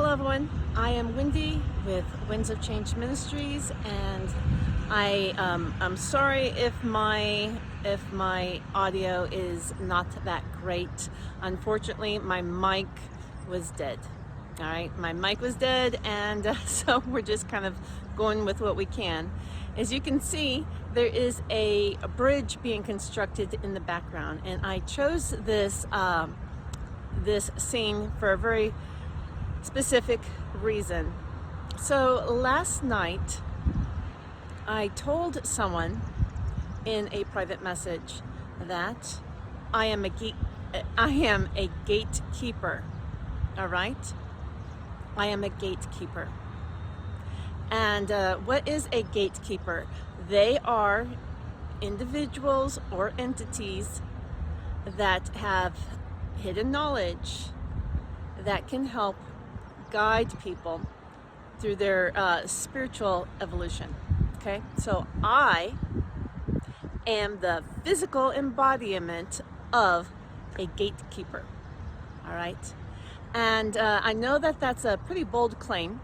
Hello everyone, I am Wendy with Winds of Change Ministries, and I'm sorry if my audio is not that great. Unfortunately, my mic was dead. All right, my mic was dead, and so we're just kind of going with what we can. As you can see, there is a bridge being constructed in the background, and I chose this this scene for a very specific reason. So last night I told someone in a private message that I am a gatekeeper. All right, I am a gatekeeper. And what is a gatekeeper? They are individuals or entities that have hidden knowledge that can help guide people through their spiritual evolution. Okay, so I am the physical embodiment of a gatekeeper. All right, and I know that that's a pretty bold claim.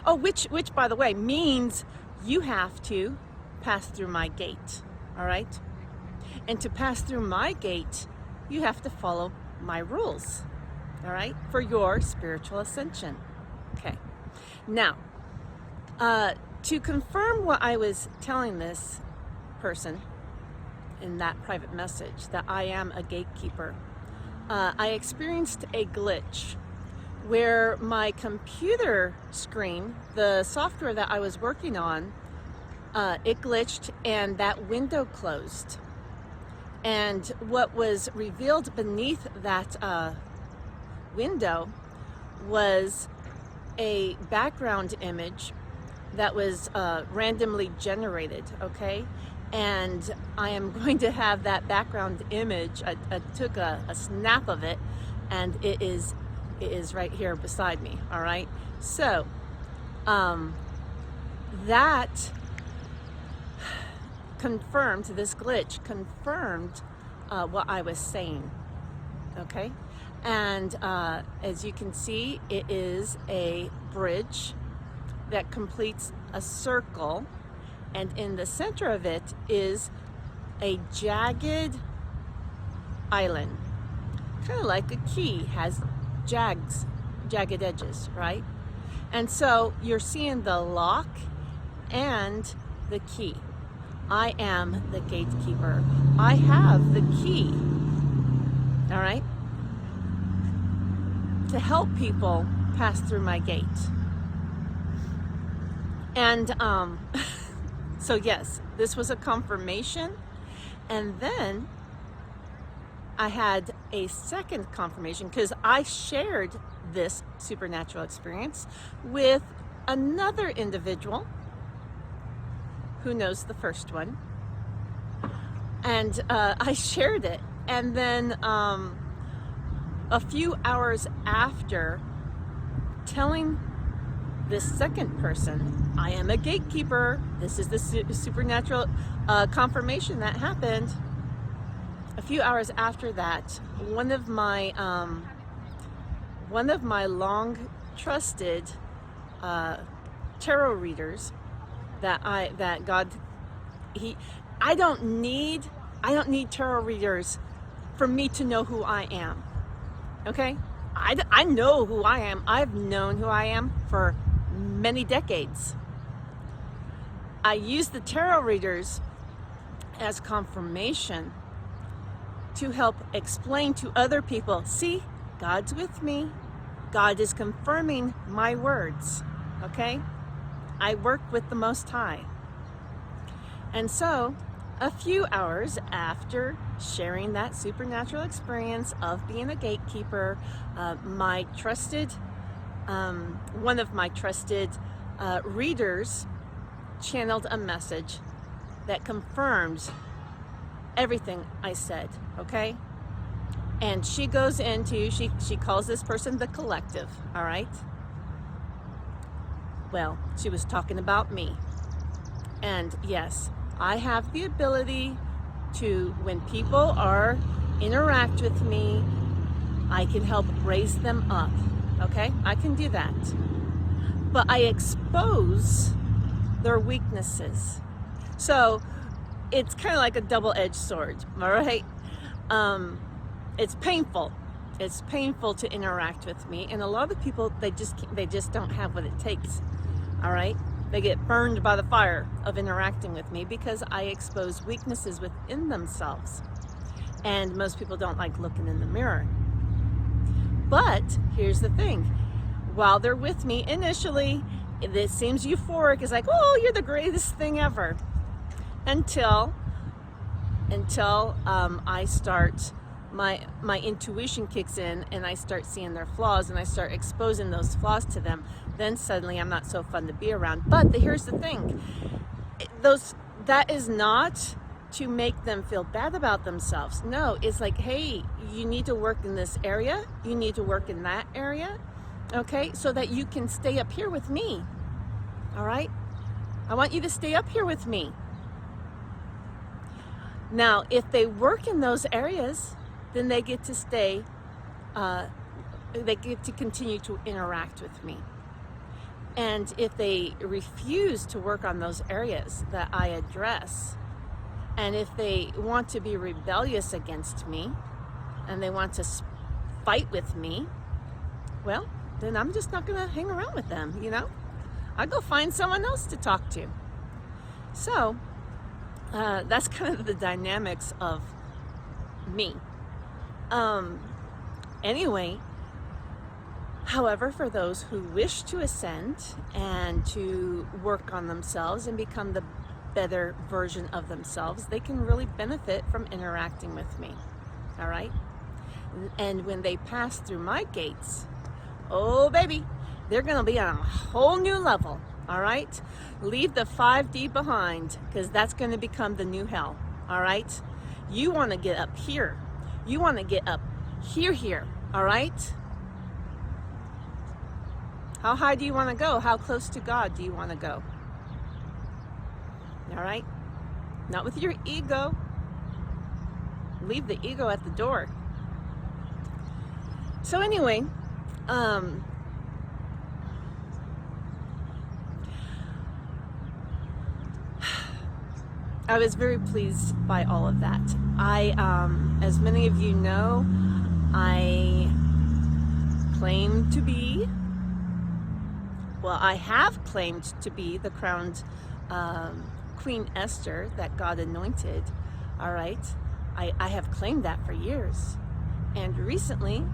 Oh, which by the way means you have to pass through my gate. All right, and to pass through my gate, you have to follow my rules. All right, for your spiritual ascension. Okay, now to confirm what I was telling this person in that private message, that I am a gatekeeper, I experienced a glitch where my computer screen, the software that I was working on, it glitched and that window closed. And what was revealed beneath that window was a background image that was randomly generated, okay? And I am going to have that background image, I took a snap of it, and it is right here beside me, all right? So that confirmed, this glitch confirmed what I was saying, okay? And as you can see, it is a bridge that completes a circle, and in the center of it is a jagged island, kind of like a key, has jagged edges, right? And so you're seeing the lock and the key. I am the gatekeeper. I have the key, all right, to help people pass through my gate. And so yes, this was a confirmation. And then I had a second confirmation, because I shared this supernatural experience with another individual who knows the first one. And I shared it. And then a few hours after telling this second person, I am a gatekeeper, this is the supernatural confirmation that happened. A few hours after that, one of my long trusted tarot readers that God, I don't need tarot readers for me to know who I am. Okay, I know who I am. I've known who I am for many decades. I use the tarot readers as confirmation to help explain to other people, see, God's with me. God is confirming my words, okay? I work with the Most High. And so, a few hours after sharing that supernatural experience of being a gatekeeper, my trusted, one of my trusted readers channeled a message that confirms everything I said, okay? And she goes into, she calls this person the collective, all right? Well, she was talking about me. And yes, I have the ability to, when people interact with me, I can help raise them up. Okay, I can do that. But I expose their weaknesses. So it's kind of like a double-edged sword, all right? It's painful. It's painful to interact with me, and a lot of people, they just don't have what it takes, all right? They get burned by the fire of interacting with me because I expose weaknesses within themselves. And most people don't like looking in the mirror. But here's the thing. While they're with me initially, it seems euphoric. It's like, oh, you're the greatest thing ever. Until I start, my intuition kicks in and I start seeing their flaws and I start exposing those flaws to them. Then suddenly I'm not so fun to be around. But here's the thing. That is not to make them feel bad about themselves. No, it's like, hey, you need to work in this area. You need to work in that area. Okay, so that you can stay up here with me. All right? I want you to stay up here with me. Now, if they work in those areas, then they get to stay, they get to continue to interact with me. And if they refuse to work on those areas that I address, and if they want to be rebellious against me, and they want to fight with me, well, then I'm just not going to hang around with them, you know? I'll go find someone else to talk to. So, that's kind of the dynamics of me. Anyway, however, for those who wish to ascend and to work on themselves and become the better version of themselves, they can really benefit from interacting with me. All right? And when they pass through my gates, oh baby, they're going to be on a whole new level. All right? Leave the 5D behind, because that's going to become the new hell. All right? You want to get up here. You want to get up here. All right? How high do you want to go? How close to God do you want to go? All right? Not with your ego. Leave the ego at the door. So anyway, I was very pleased by all of that. As many of you know, I claim to be, I have claimed to be the crowned Queen Esther that God anointed. All right, I have claimed that for years, and recently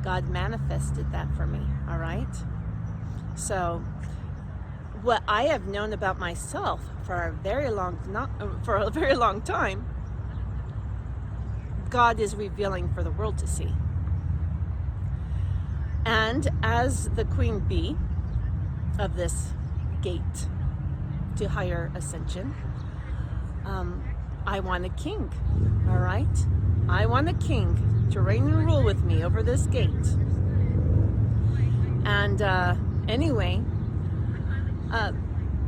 God manifested that for me. All right, so what I have known about myself for a very long time, God is revealing for the world to see. And as the queen bee of this gate to higher ascension, I want a king. All right, I want a king to reign and rule with me over this gate. And anyway,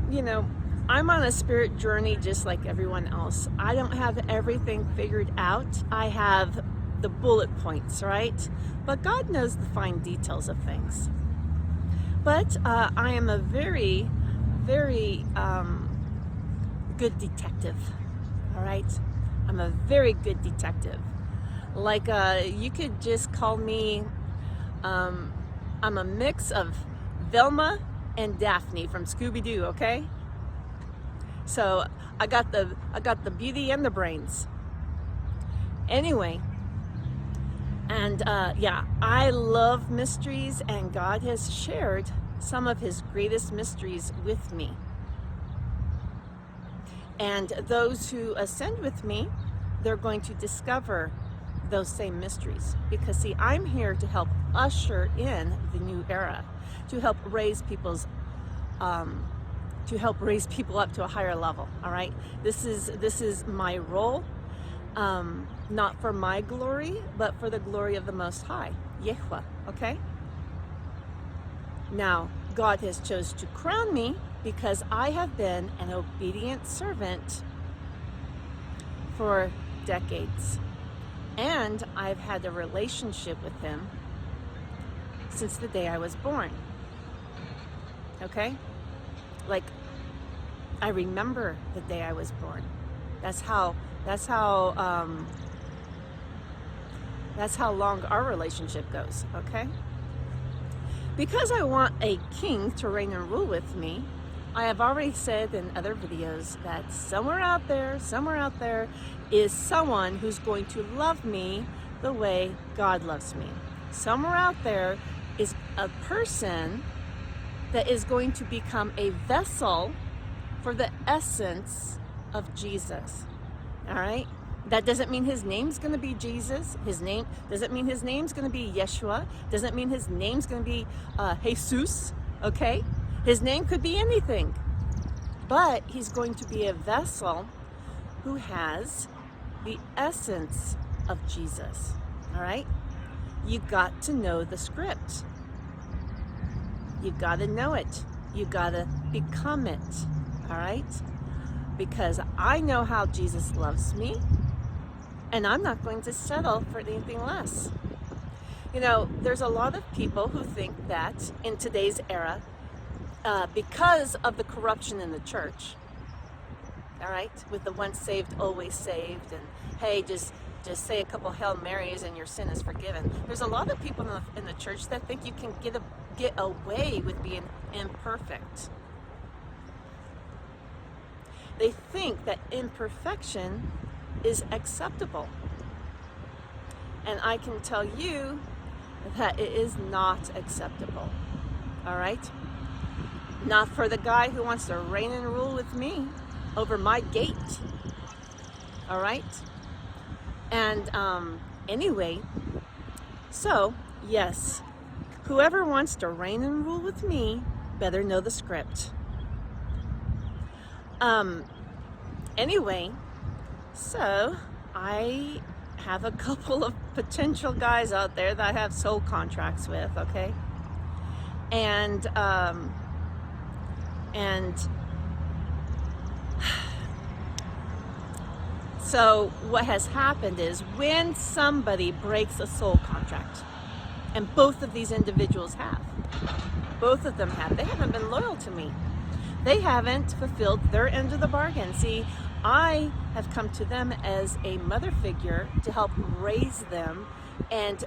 you know, I'm on a spirit journey just like everyone else. I don't have everything figured out. I have the bullet points, right? But God knows the fine details of things. But I am a very, very good detective, all right? I'm a very good detective. Like, you could just call me, I'm a mix of Velma and Daphne from Scooby-Doo, okay? So I got the beauty and the brains. Anyway, and yeah, I love mysteries, and God has shared some of his greatest mysteries with me. And those who ascend with me, they're going to discover those same mysteries. Because see, I'm here to help usher in the new era, to help raise people's people up to a higher level. All right, this is my role, not for my glory, but for the glory of the Most High, Yehweh. Okay. Now, God has chose to crown me because I have been an obedient servant for decades, and I've had a relationship with him since the day I was born. Okay? Like, I remember the day I was born. That's how long our relationship goes, okay? Because I want a king to reign and rule with me, I have already said in other videos that somewhere out there is someone who's going to love me the way God loves me. Somewhere out there is a person that is going to become a vessel for the essence of Jesus. All right? That doesn't mean his name's going to be Jesus. His name doesn't mean his name's going to be Yeshua. Doesn't mean his name's going to be Jesus. Okay? His name could be anything. But he's going to be a vessel who has the essence of Jesus. All right? You got to know the script. You got to know it. You got to become it. All right? Because I know how Jesus loves me, and I'm not going to settle for anything less. You know, there's a lot of people who think that in today's era, because of the corruption in the church, all right, with the once saved, always saved, and hey, just say a couple Hail Marys and your sin is forgiven. There's a lot of people in the church that think you can get away with being imperfect. They think that imperfection is acceptable. And I can tell you that it is not acceptable. All right? Not for the guy who wants to reign and rule with me over my gate. All right? And anyway, so yes, whoever wants to reign and rule with me better know the script. Anyway, so I have a couple of potential guys out there that I have soul contracts with, okay? And so what has happened is when somebody breaks a soul contract, and both of these individuals have, both of them have, they haven't been loyal to me. They haven't fulfilled their end of the bargain. See, I have come to them as a mother figure to help raise them and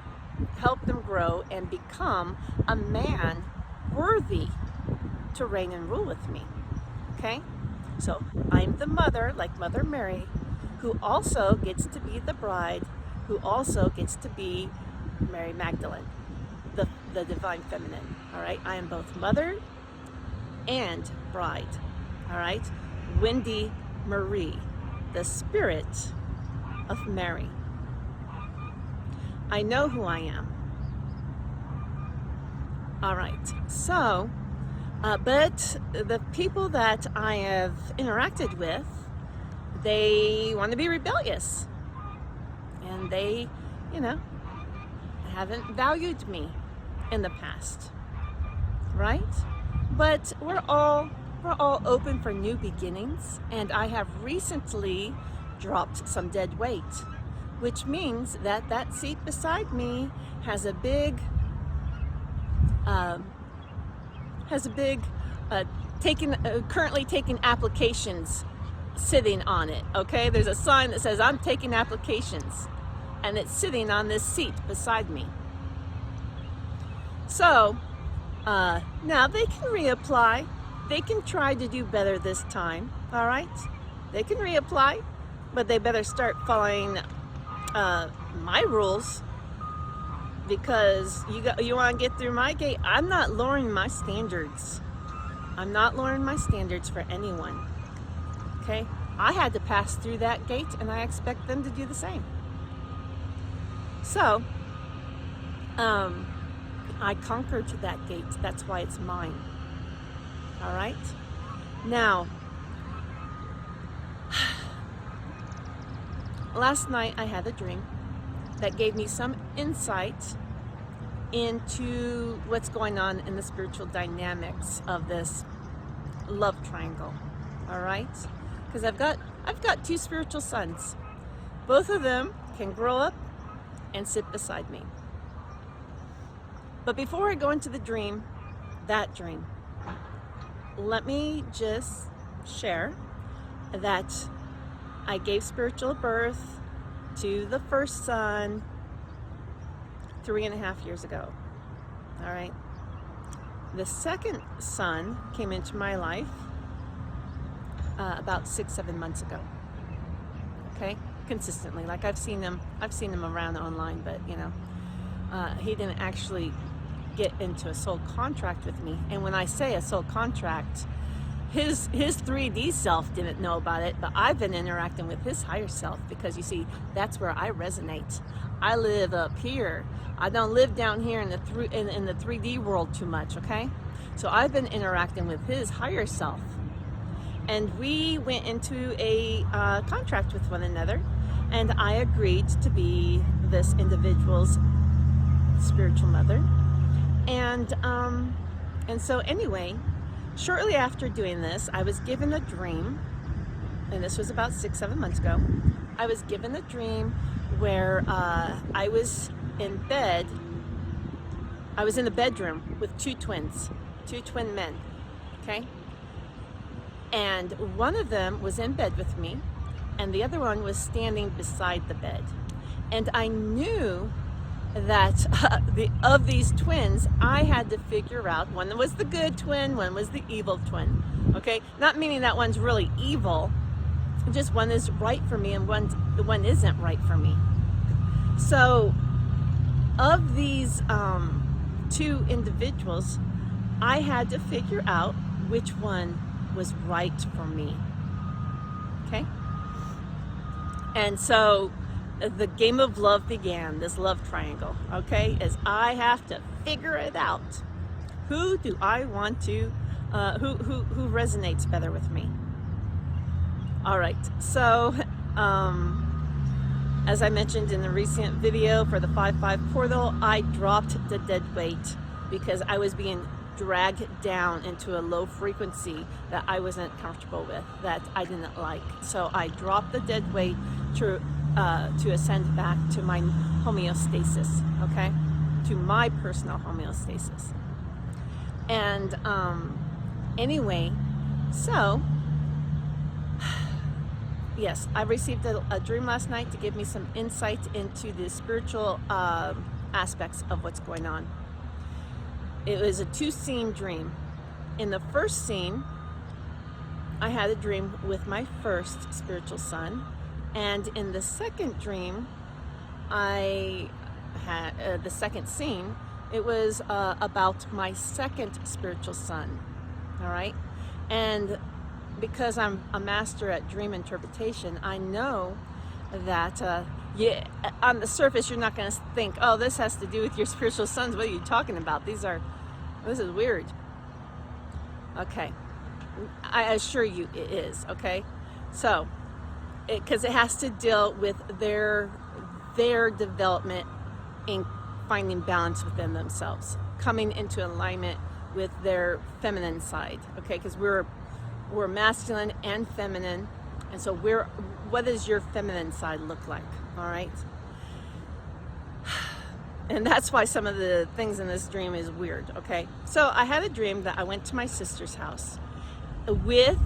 help them grow and become a man worthy to reign and rule with me. Okay? So I'm the mother, like Mother Mary, who also gets to be the bride, who also gets to be Mary Magdalene, the divine feminine. All right? I am both mother and bride. All right? Wendy Marie, the spirit of Mary. I know who I am. All right. So, but the people that I have interacted with, they want to be rebellious. And they, haven't valued me in the past. Right? But we're all open for new beginnings, and I have recently dropped some dead weight, which means that seat beside me has a big currently taking applications sitting on it. Okay, there's a sign that says I'm taking applications, and it's sitting on this seat beside me. So now they can reapply. They can try to do better this time. All right, they can reapply, but they better start following my rules, because you want to get through my gate. I'm not lowering my standards. I'm not lowering my standards for anyone. Okay, I had to pass through that gate, and I expect them to do the same. So I conquered that gate. That's why it's mine. All right. Now, last night I had a dream that gave me some insight into what's going on in the spiritual dynamics of this love triangle. All right, because I've got two spiritual sons. Both of them can grow up and sit beside me. But before I go into the dream, that dream, let me just share that I gave spiritual birth to the first son 3.5 years ago. All right. The second son came into my life about 6-7 months ago. Okay, consistently. Like I've seen him around online, but he didn't actually get into a soul contract with me. And when I say a soul contract, his 3D self didn't know about it, but I've been interacting with his higher self, because you see, that's where I resonate. I live up here. I don't live down here in the 3D world too much, okay? So I've been interacting with his higher self. And we went into a contract with one another, and I agreed to be this individual's spiritual mother. And so anyway, shortly after doing this, I was given a dream, and this was about 6-7 months ago. I was given a dream where I was in bed. I was in the bedroom with two twin men, okay? And one of them was in bed with me, and the other one was standing beside the bed. And I knew that of these twins, I had to figure out, one was the good twin, one was the evil twin, okay? Not meaning that one's really evil, just one is right for me and one isn't right for me. So of these two individuals, I had to figure out which one was right for me, okay? And so the game of love began, this love triangle, okay? As I have to figure it out. Who do I want to, who resonates better with me? All right, so as I mentioned in the recent video for the 5-5 portal, I dropped the dead weight because I was being dragged down into a low frequency that I wasn't comfortable with, that I didn't like. So I dropped the dead weight to ascend back to my homeostasis, okay? To my personal homeostasis. And anyway, so yes, I received a dream last night to give me some insight into the spiritual aspects of what's going on. It was a 2-scene dream. In the first scene, I had a dream with my first spiritual son. And in the second dream, I had the second scene, it was about my second spiritual son, all right? And because I'm a master at dream interpretation, I know that, on the surface, you're not going to think, oh, this has to do with your spiritual sons. What are you talking about? This is weird. Okay. I assure you it is, okay? So, because it has to deal with their development in finding balance within themselves, coming into alignment with their feminine side, okay? Because we're masculine and feminine, and so what does your feminine side look like? All right. And that's why some of the things in this dream is weird, okay? So I had a dream that I went to my sister's house with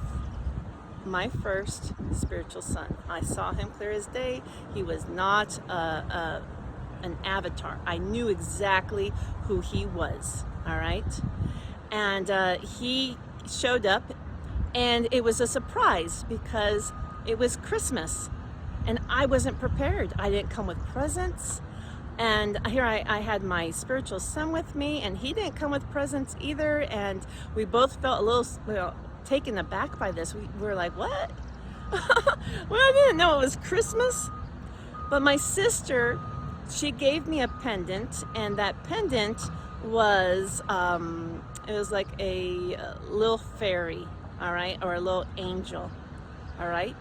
my first spiritual son. I saw him clear as day. He was not an avatar. I knew exactly who he was, all right? And he showed up, and it was a surprise because it was Christmas, and I wasn't prepared. I didn't come with presents. And here I had my spiritual son with me, and he didn't come with presents either. And we both felt a little taken aback by this. We were like, what? Well, I didn't know it was Christmas. But my sister, she gave me a pendant, and that pendant was, it was like a little fairy, all right, or a little angel, all right?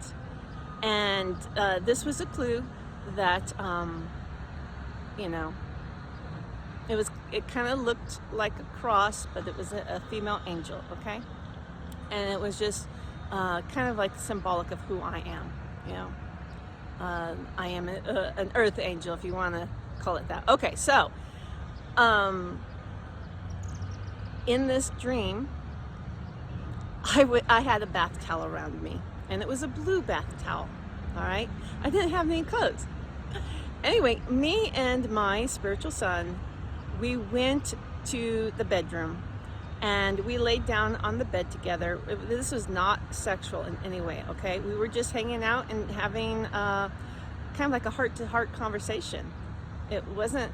And this was a clue that, it kind of looked like a cross, but it was a female angel, okay? And it was just kind of like symbolic of who I am, I am an earth angel, if you want to call it that. Okay, so in this dream, I had a bath towel around me, and it was a blue bath towel. All right, I didn't have any clothes. Anyway, me and my spiritual son, we went to the bedroom, and we laid down on the bed together. This was not sexual in any way. Okay, we were just hanging out and having kind of like a heart-to-heart conversation. It wasn't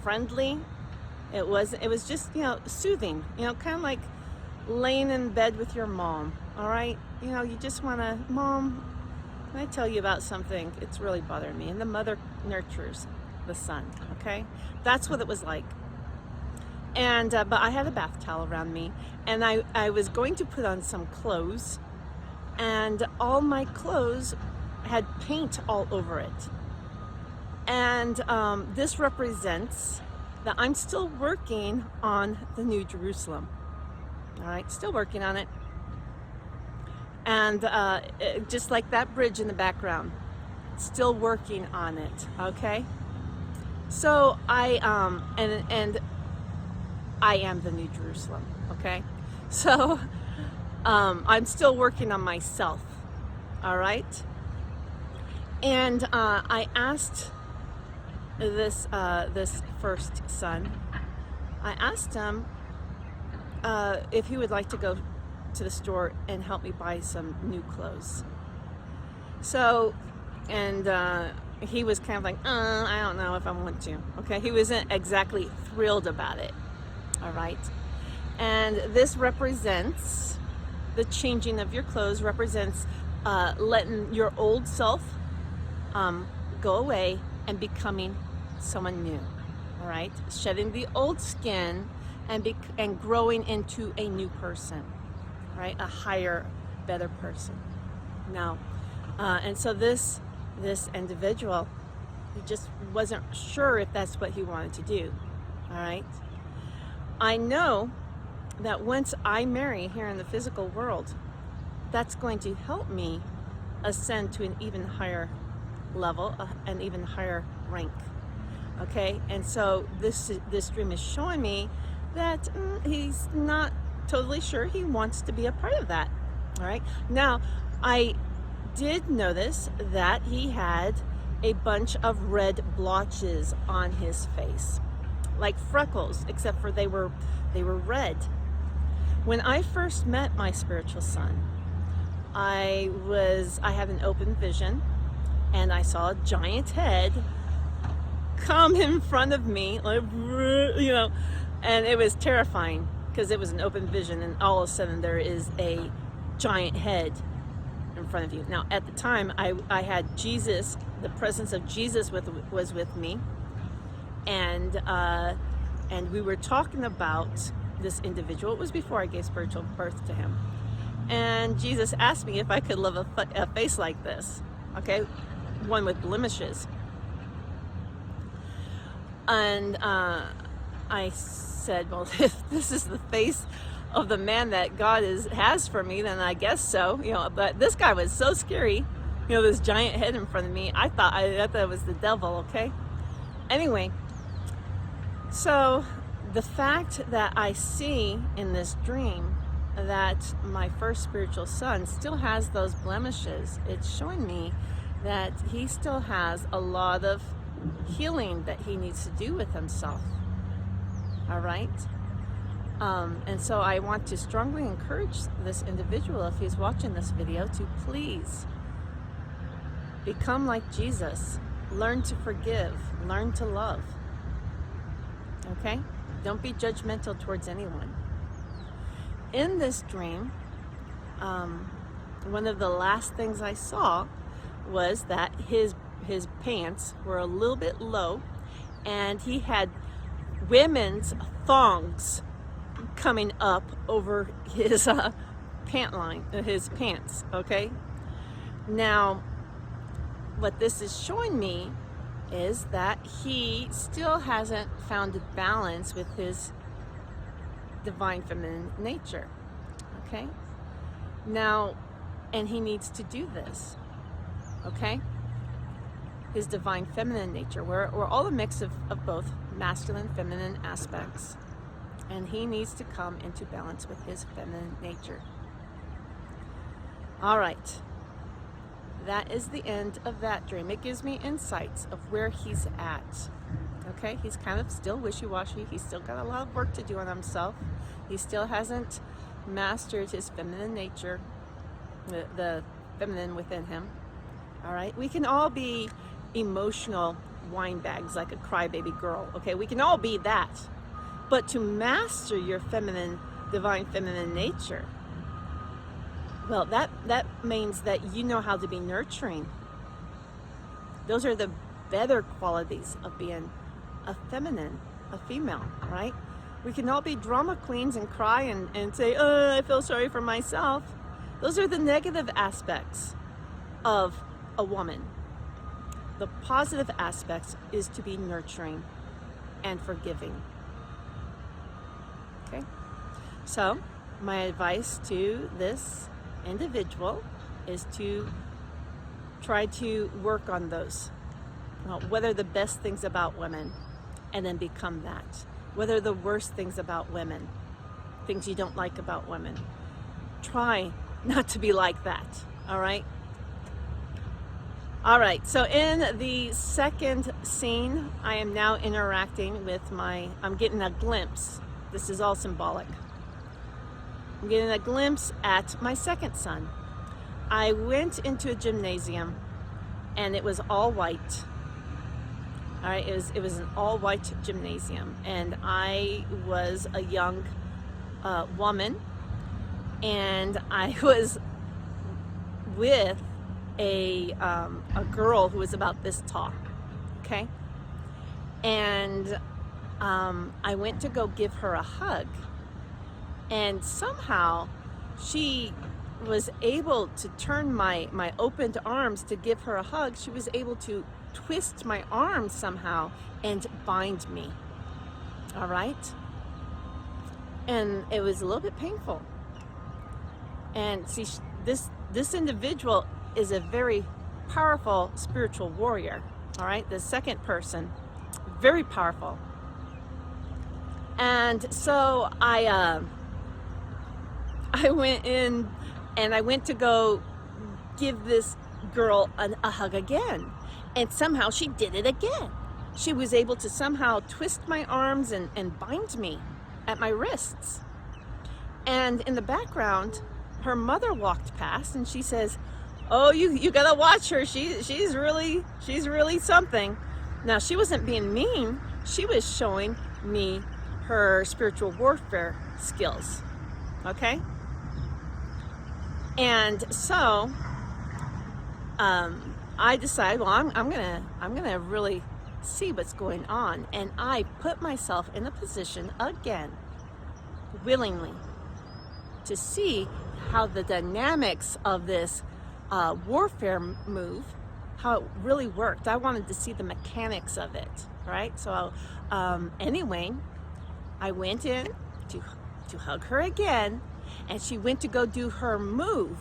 friendly. It was just, soothing, kind of like laying in bed with your mom. All right, you just want to, Mom, can I tell you about something? It's really bothering me. And the mother nurtures the son. Okay, that's what it was like. And but I had a bath towel around me, and I was going to put on some clothes, and all my clothes had paint all over it. And this represents that I'm still working on the New Jerusalem. All right, still working on it. And just like that bridge in the background, still working on it. Okay. So I am the New Jerusalem. Okay. So I'm still working on myself. All right. And I asked this first son, I asked him if he would like to go to the store and help me buy some new clothes. So, and he was kind of like, I don't know if I want to. Okay, he wasn't exactly thrilled about it. All right, and this represents the changing of your clothes. Represents letting your old self go away and becoming someone new. All right, shedding the old skin and growing into a new person. Right, a higher, better person. Now, and so this individual, he just wasn't sure if that's what he wanted to do. All right. I know that once I marry here in the physical world, that's going to help me ascend to an even higher level, an even higher rank. Okay, and so this dream is showing me that he's not totally sure he wants to be a part of that. All right. Now, I did notice that he had a bunch of red blotches on his face, like freckles, except for they were red. When I first met my spiritual son, I had an open vision, and I saw a giant head come in front of me, like, and it was terrifying because it was an open vision, and all of a sudden there is a giant head in front of you. Now, at the time, I had Jesus, the presence of Jesus was with me, and we were talking about this individual. It was before I gave spiritual birth to him, and Jesus asked me if I could love a face like this, okay, one with blemishes, and I said, well, if this is the face of the man that God has for me, then I guess so. But this guy was so scary. This giant head in front of me. I thought it was the devil. Okay. Anyway, so the fact that I see in this dream that my first spiritual son still has those blemishes, it's showing me that he still has a lot of healing that he needs to do with himself. All right. And so I want to strongly encourage this individual, if he's watching this video, to please become like Jesus. Learn to forgive. Learn to love. Okay? Don't be judgmental towards anyone. In this dream, one of the last things I saw was that his pants were a little bit low, and he had women's thongs coming up over his his pants. Okay. Now, what this is showing me is that he still hasn't found a balance with his divine feminine nature. Okay. Now, and he needs to do this. Okay. His divine feminine nature. We're all a mix of both masculine and feminine aspects. and he needs to come into balance with his feminine nature. All right. That is the end of that dream. It gives me insights of where he's at. Okay, he's kind of still wishy-washy. He's still got a lot of work to do on himself. He still hasn't mastered his feminine nature, the feminine within him. All right, we can all be emotional wine bags, like a crybaby girl. Okay, we can all be that. But to master your feminine, divine feminine nature, well, that means that you know how to be nurturing. Those are the better qualities of being a feminine, a female, right? We can all be drama queens and cry and say, oh, I feel sorry for myself. Those are the negative aspects of a woman. The positive aspects is to be nurturing and forgiving. Okay? So, my advice to this individual is to try to work on those. What are the best things about women? And then become that. What are the worst things about women? Things you don't like about women. Try not to be like that. All right? All right, so in the second scene, I am now interacting with I'm getting a glimpse. This is all symbolic. I'm getting a glimpse at my second son. I went into a gymnasium and it was all white. All right, it was an all white gymnasium, and I was a young woman, and I was with a girl who was about this tall, okay? And I went to go give her a hug, and somehow she was able to turn my opened arms to give her a hug. She was able to twist my arms somehow and bind me, all right? And it was a little bit painful. And see, this individual is a very powerful spiritual warrior, all right? The second person, very powerful. And so I went in and I went to go give this girl a hug again. And somehow she did it again. She was able to somehow twist my arms and bind me at my wrists. And in the background, her mother walked past and she says, oh, you gotta watch her. She's really something. Now, she wasn't being mean. She was showing me her spiritual warfare skills. Okay? And so, I decided, well, I'm gonna really see what's going on, and I put myself in a position again, willingly, to see how the dynamics of this warfare move, how it really worked. I wanted to see the mechanics of it, right? So anyway, I went in to hug her again, and she went to go do her move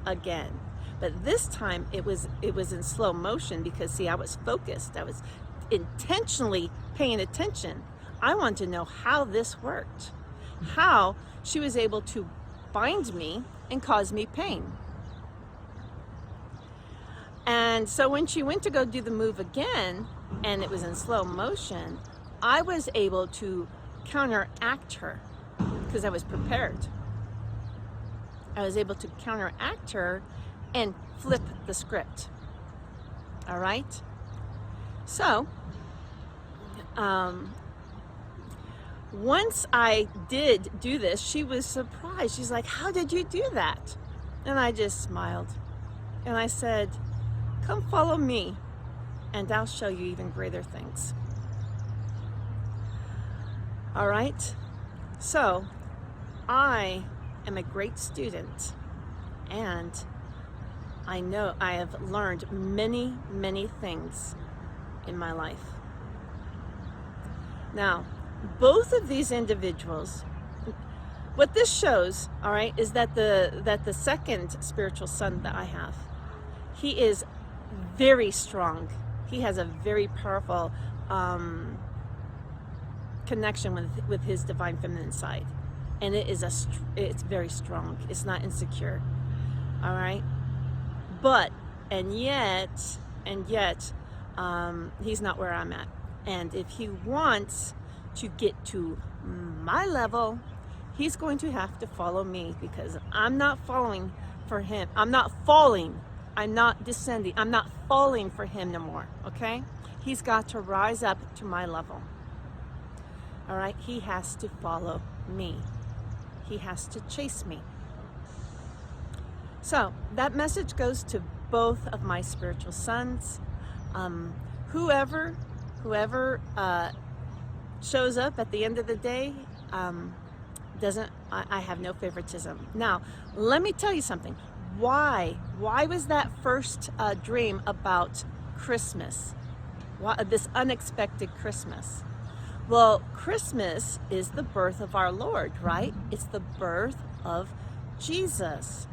again. But this time it was in slow motion because, see, I was focused. I was intentionally paying attention. I wanted to know how this worked, how she was able to bind me and cause me pain. And so when she went to go do the move again, and it was in slow motion, I was able to counteract her because I was prepared. I was able to counteract her and flip the script. All right? So, once I did do this, she was surprised. She's like, how did you do that? And I just smiled. And I said, come follow me, and I'll show you even greater things. All right? So, I am a great student, and I know I have learned many, many things in my life. Now, both of these individuals, what this shows, all right, is that the second spiritual son that I have, he is very strong. He has a very powerful connection with his divine feminine side, and it's very strong. It's not insecure. All right, but and yet he's not where I'm at. And if he wants to get to my level, he's going to have to follow me, because I'm not following for him. I'm not falling. I'm not descending. I'm not falling for him no more. Okay? He's got to rise up to my level. All right? He has to follow me. He has to chase me. So that message goes to both of my spiritual sons. Whoever shows up at the end of the day, I have no favoritism. Now, let me tell you something. Why was that first dream about Christmas? This unexpected Christmas? Well, Christmas is the birth of our Lord, right? It's the birth of Jesus.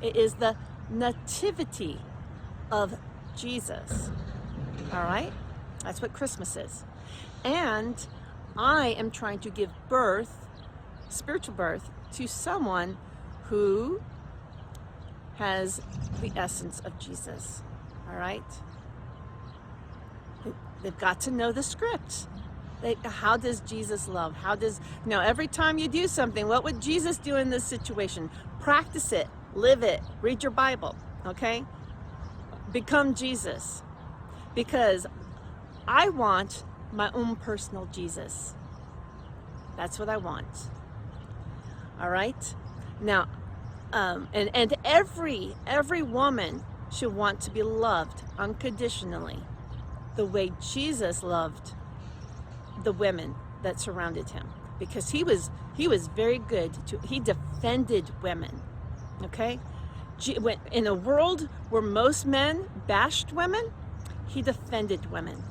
It is the nativity of Jesus. All right? That's what Christmas is. And I am trying to give birth, spiritual birth, to someone who has the essence of Jesus. All right? They've got to know the script. How does Jesus love? Every time you do something, what would Jesus do in this situation? Practice it, live it, read your Bible, okay? Become Jesus. Because I want my own personal Jesus. That's what I want. All right? Now, and every woman should want to be loved unconditionally, the way Jesus loved the women that surrounded him, because he was very good he defended women. Okay? In a world where most men bashed women, he defended women.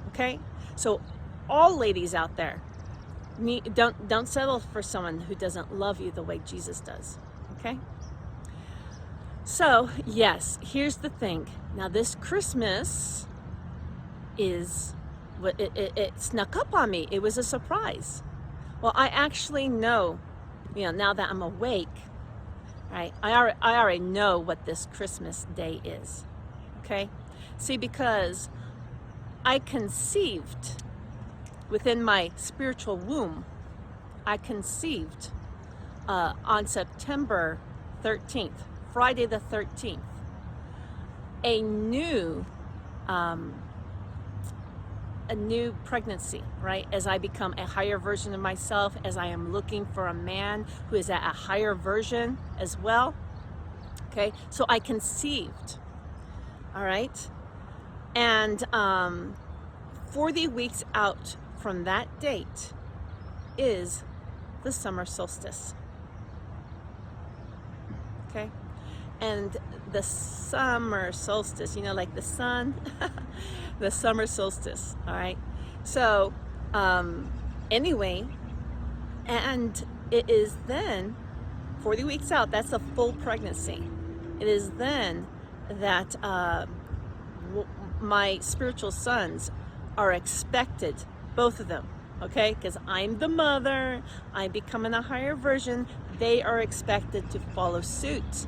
Okay? So all ladies out there, don't settle for someone who doesn't love you the way Jesus does. Okay? So, yes, here's the thing. Now, this Christmas it snuck up on me. It was a surprise. Well, I actually know, now that I'm awake, right? I already know what this Christmas day is. Okay? See, because I conceived within my spiritual womb, I conceived on September 13th, Friday the 13th, a new pregnancy, right? As I become a higher version of myself, as I am looking for a man who is at a higher version as well. Okay, so I conceived, all right? And 40 weeks out from that date is the summer solstice. Okay? And the summer solstice, like the sun, the summer solstice, all right? So, anyway, and it is then 40 weeks out, that's a full pregnancy. It is then that my spiritual sons are expected, both of them, okay? Because I'm the mother, I'm becoming a higher version, they are expected to follow suit.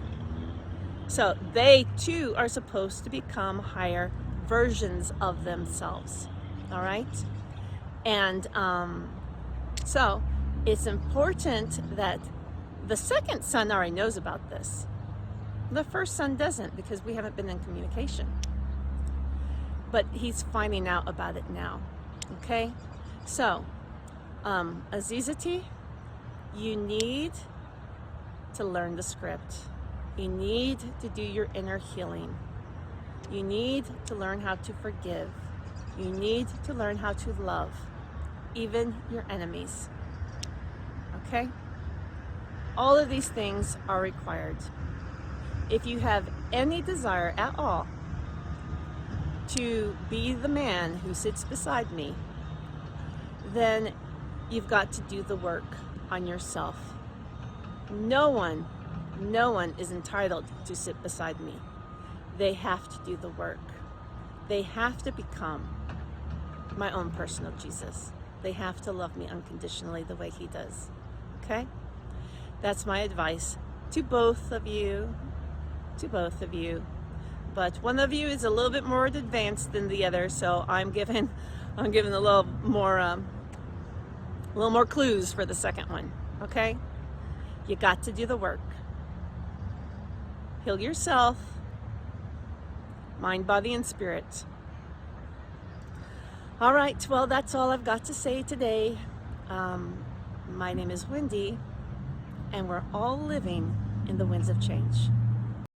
So they too are supposed to become higher versions of themselves, all right? And so it's important that the second son already knows about this. The first son doesn't, because we haven't been in communication. But he's finding out about it now, okay? So, Azizati, you need to learn the script. You need to do your inner healing. You need to learn how to forgive. You need to learn how to love, even your enemies, okay? All of these things are required. If you have any desire at all to be the man who sits beside me, then you've got to do the work on yourself. No one is entitled to sit beside me. They have to do the work. They have to become my own personal Jesus. They have to love me unconditionally the way he does. Okay? That's my advice to both of you. To both of you. But one of you is a little bit more advanced than the other, so I'm giving a little more clues for the second one. Okay? You got to do the work. Heal yourself, mind, body, and spirit. All right, well, that's all I've got to say today. My name is Wendy, and we're all living in the winds of change.